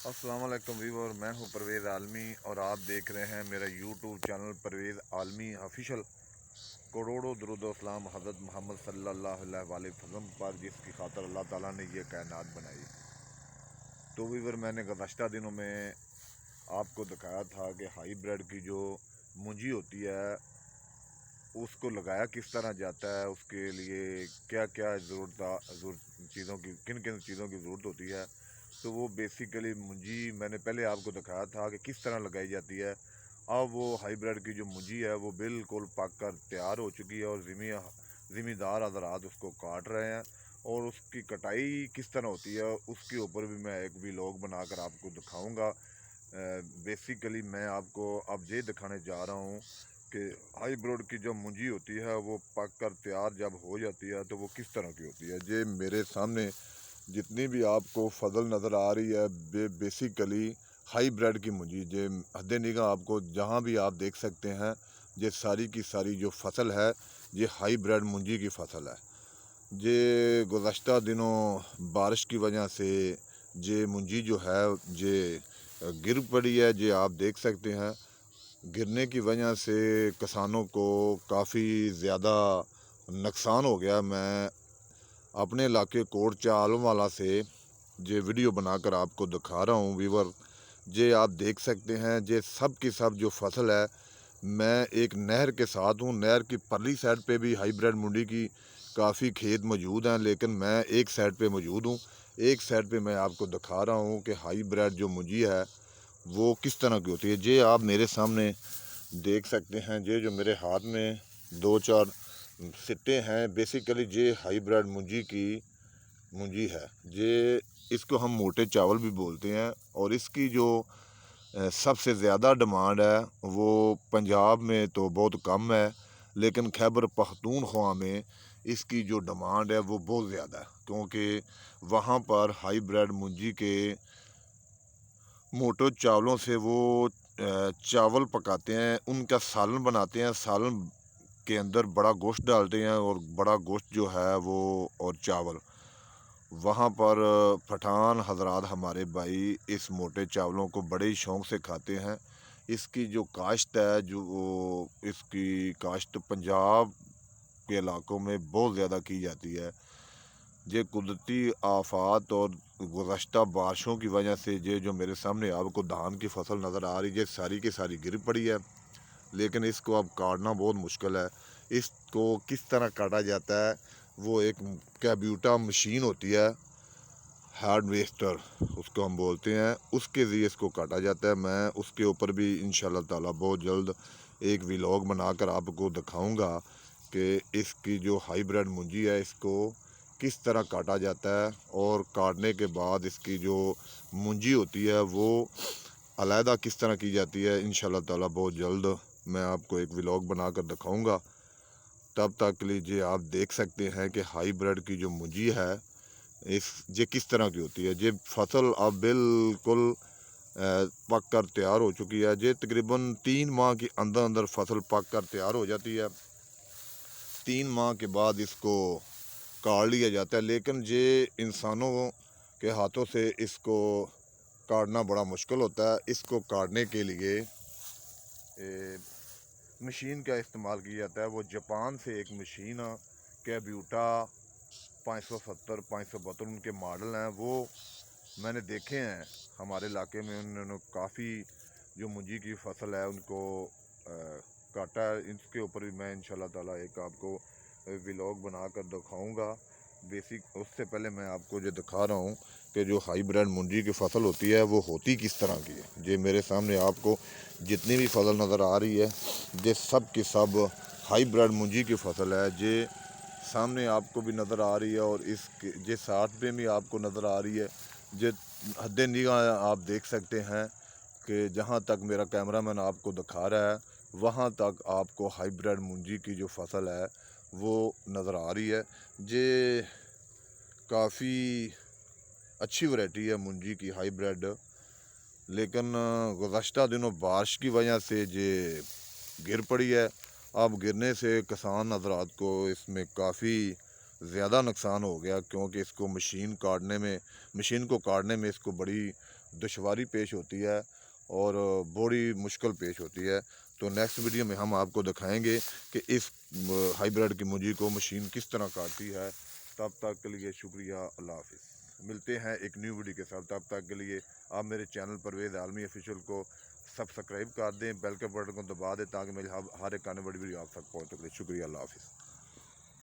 السلام علیکم ویور، میں ہوں پرویز عالمی اور آپ دیکھ رہے ہیں میرا یوٹیوب چینل پرویز عالمی آفیشل۔ کروڑوں درود و اسلام حضرت محمد صلی اللہ علیہ وآلہ وسلم پر، جس کی خاطر اللہ تعالیٰ نے یہ کائنات بنائی۔ تو ویور، میں نے گزشتہ دنوں میں آپ کو دکھایا تھا کہ ہائی بریڈ کی جو منجی ہوتی ہے اس کو لگایا کس طرح جاتا ہے، اس کے لیے کیا کیا چیزوں کی کن کن چیزوں کی ضرورت ہوتی ہے۔ تو وہ بیسیکلی منجی میں نے پہلے آپ کو دکھایا تھا کہ کس طرح لگائی جاتی ہے۔ اب وہ ہائی بریڈ کی جو منجی ہے وہ بالکل پک کر تیار ہو چکی ہے، اور زمیندار حضرات اس کو کاٹ رہے ہیں، اور اس کی کٹائی کس طرح ہوتی ہے اس کے اوپر بھی میں ایک ویلاگ بنا کر آپ کو دکھاؤں گا۔ بیسیکلی میں آپ کو اب یہ دکھانے جا رہا ہوں کہ ہائی بریڈ کی جو منجی ہوتی ہے وہ پک کر تیار جب ہو جاتی ہے تو وہ کس طرح کی ہوتی ہے۔ یہ میرے سامنے جتنی بھی آپ کو فضل نظر آ رہی ہے بیسیکلی ہائی بریڈ کی منجی، یہ حد نگاہ آپ کو جہاں بھی آپ دیکھ سکتے ہیں، یہ ساری کی ساری جو فصل ہے یہ ہائی بریڈ منجی کی فصل ہے۔ یہ گزشتہ دنوں بارش کی وجہ سے یہ منجی جو ہے یہ گر پڑی ہے، یہ آپ دیکھ سکتے ہیں۔ گرنے کی وجہ سے کسانوں کو کافی زیادہ نقصان ہو گیا۔ میں اپنے علاقے کوٹ چالم والا سے یہ ویڈیو بنا کر آپ کو دکھا رہا ہوں ویور۔ یہ آپ دیکھ سکتے ہیں، یہ سب کی سب جو فصل ہے، میں ایک نہر کے ساتھ ہوں۔ نہر کی پرلی سائڈ پہ بھی ہائی بریڈ منڈی کی کافی کھیت موجود ہیں، لیکن میں ایک سائڈ پہ موجود ہوں۔ ایک سائڈ پہ میں آپ کو دکھا رہا ہوں کہ ہائی بریڈ جو منجی ہے وہ کس طرح کی ہوتی ہے۔ یہ آپ میرے سامنے دیکھ سکتے ہیں، یہ جو میرے ہاتھ میں دو چار سٹے ہیں، بیسیکلی یہ ہائی بریڈ منجی کی منجی ہے۔ یہ اس کو ہم موٹے چاول بھی بولتے ہیں، اور اس کی جو سب سے زیادہ ڈیمانڈ ہے وہ پنجاب میں تو بہت کم ہے، لیکن خیبر پختونخوا میں اس کی جو ڈیمانڈ ہے وہ بہت زیادہ ہے، کیونکہ وہاں پر ہائی بریڈ منجی کے موٹے چاولوں سے وہ چاول پکاتے ہیں، ان کا سالن بناتے ہیں۔ سالن کے اندر بڑا گوشت ڈالتے ہیں، اور بڑا گوشت جو ہے وہ اور چاول وہاں پر پٹھان حضرات ہمارے بھائی اس موٹے چاولوں کو بڑے ہی شوق سے کھاتے ہیں۔ اس کی جو کاشت ہے، جو اس کی کاشت پنجاب کے علاقوں میں بہت زیادہ کی جاتی ہے۔ یہ قدرتی آفات اور گزشتہ بارشوں کی وجہ سے یہ جو میرے سامنے آپ کو دھان کی فصل نظر آ رہی ہے ساری کی ساری گر پڑی ہے، لیکن اس کو اب کاٹنا بہت مشکل ہے۔ اس کو کس طرح کاٹا جاتا ہے، وہ ایک کیبیوٹا مشین ہوتی ہے، ہارڈ ویسٹر اس کو ہم بولتے ہیں، اس کے ذریعے اس کو کاٹا جاتا ہے۔ میں اس کے اوپر بھی انشاءاللہ تعالی بہت جلد ایک ویلاگ بنا کر آپ کو دکھاؤں گا کہ اس کی جو ہائی بریڈ منجی ہے اس کو کس طرح کاٹا جاتا ہے، اور کاٹنے کے بعد اس کی جو منجی ہوتی ہے وہ علیحدہ کس طرح کی جاتی ہے۔ انشاءاللہ تعالی بہت جلد میں آپ کو ایک ویلاگ بنا کر دکھاؤں گا۔ تب تک لیجیے آپ دیکھ سکتے ہیں کہ ہائی بریڈ کی جو منجی ہے یہ کس طرح کی ہوتی ہے۔ یہ فصل اب بالکل پک کر تیار ہو چکی ہے۔ یہ تقریباً 3 ماہ کے اندر اندر فصل پک کر تیار ہو جاتی ہے۔ 3 ماہ کے بعد اس کو کاٹ لیا جاتا ہے، لیکن یہ انسانوں کے ہاتھوں سے اس کو کاٹنا بڑا مشکل ہوتا ہے۔ اس کو کاٹنے کے لیے مشین کا استعمال کیا جاتا ہے۔ وہ جاپان سے ایک مشین کیبیوٹا 570 572 ان کے ماڈل ہیں، وہ میں نے دیکھے ہیں ہمارے علاقے میں۔ انہوں نے کافی جو منجی کی فصل ہے ان کو کاٹا ہے۔ اس کے اوپر بھی میں انشاءاللہ تعالی ایک آپ کو ویلاگ بنا کر دکھاؤں گا۔ اس سے پہلے میں آپ کو یہ دکھا رہا ہوں کہ جو ہائی بریڈ منجی کی فصل ہوتی ہے وہ ہوتی کس طرح کی ہے۔ یہ میرے سامنے آپ کو جتنی بھی فصل نظر آ رہی ہے یہ سب کی سب ہائی بریڈ منجی کی فصل ہے۔ یہ سامنے آپ کو بھی نظر آ رہی ہے، اور اس کے یہ ساتھ پہ بھی آپ کو نظر آ رہی ہے۔ یہ حد نگاہ آپ دیکھ سکتے ہیں کہ جہاں تک میرا کیمرہ مین آپ کو دکھا رہا ہے وہاں تک آپ کو ہائی بریڈ منجی کی جو فصل ہے وہ نظر آ رہی ہے۔ یہ کافی اچھی ورائٹی ہے منجی کی ہائی بریڈ، لیکن گزشتہ دنوں بارش کی وجہ سے یہ گر پڑی ہے۔ اب گرنے سے کسان حضرات کو اس میں کافی زیادہ نقصان ہو گیا، کیونکہ اس کو مشین کو کاٹنے میں اس کو بڑی دشواری پیش ہوتی ہے اور بڑی مشکل پیش ہوتی ہے۔ تو نیکسٹ ویڈیو میں ہم آپ کو دکھائیں گے کہ اس ہائیبریڈ کی منجی کو مشین کس طرح کاٹتی ہے۔ تب تک کے لیے شکریہ، اللہ حافظ۔ ملتے ہیں ایک نیو ویڈیو کے ساتھ، تب تک کے لیے آپ میرے چینل پرویز عالمی آفیشیل کو سبسکرائب کر دیں، بیل کے بٹن کو دبا دیں تاکہ میری ہر ایک آنے والی ویڈیو آپ تک پہنچ سکے۔ شکریہ، اللہ حافظ۔